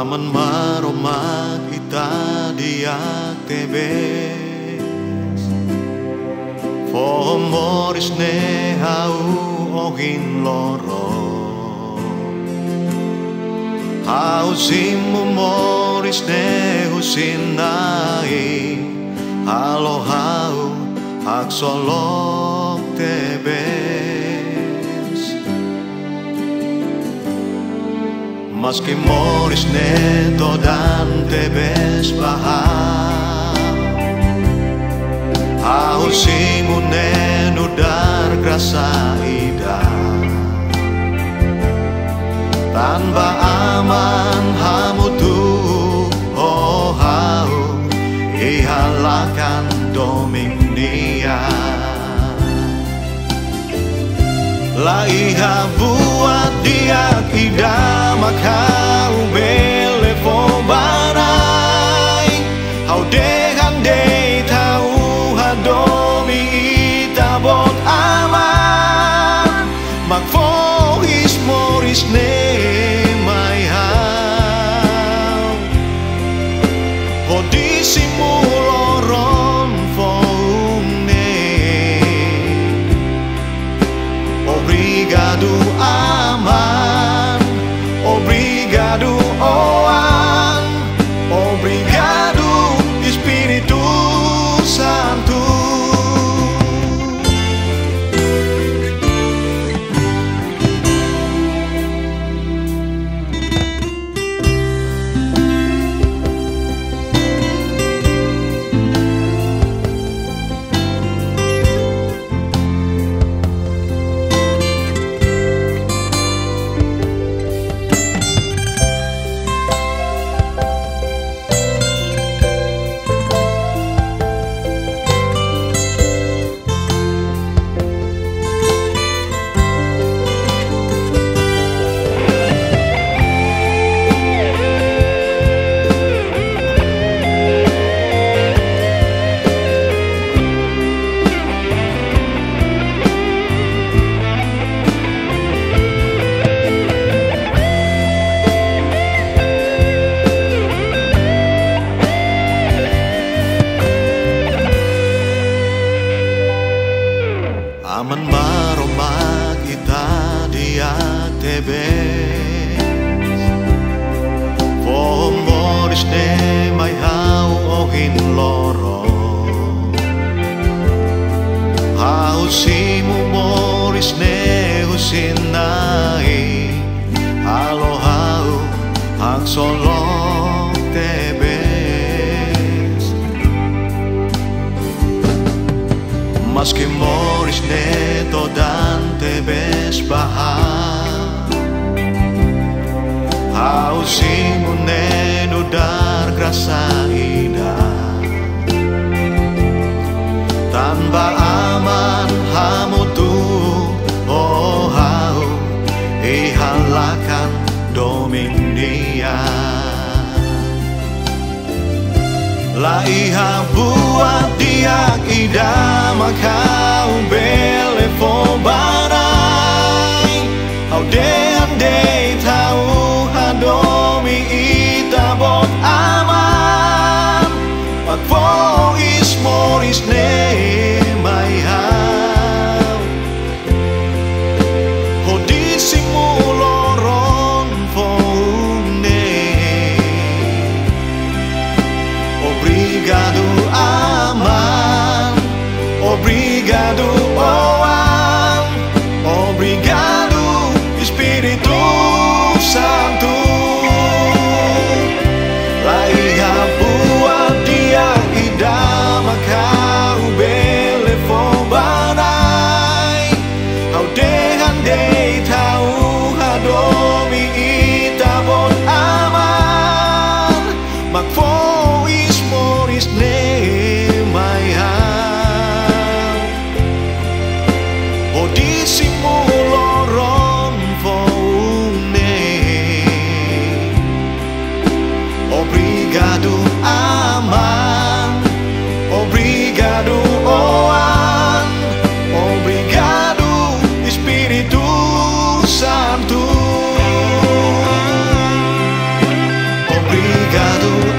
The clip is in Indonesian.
Aman maroma kita dia tebes Fo moris ne hau ohin loro Hau simu moris ne husinai Halo hau hak solok tebes Maski moris neto dan tebes paham Hau simu nenudar grasa ida Tanpa aman hamu tuh oh hau ihalakan dominia La iha buat dia ida makau bele fo barai Hau dehan de tau hadomi ita bot aman Mak fo is moris ne mai hau Hodisimu loron fo Obrigado, aman. Obrigado, Oan. Obrigado, Espírito Santo. Aman maroma kita dia tebes Fo moris ne mai hau ohin loro Hau simu moris ne husinai Halo hau hak solok tebes Maski moris neto dan tebes paham Hau simu nenudar grasa indah Tanpa aman hamu tuh oh hau ihalakan dominia La iha buat dia ida makau bele fo barai Hau dean de tau hadomi ita bot aman Mak fo is moris ne mai hau Hodisimu loron fo Obrigado, aman. Obrigado, Oan. Obrigado, Espírito Santo. La iha buat dia ida makau bele fo barai Hau dehan de tau hadomi ita bot aman Mak fo ne mai hau Hodisimu loron fo Obrigado, aman. Obrigado, Oan. Obrigado, Espírito Santo. Gadu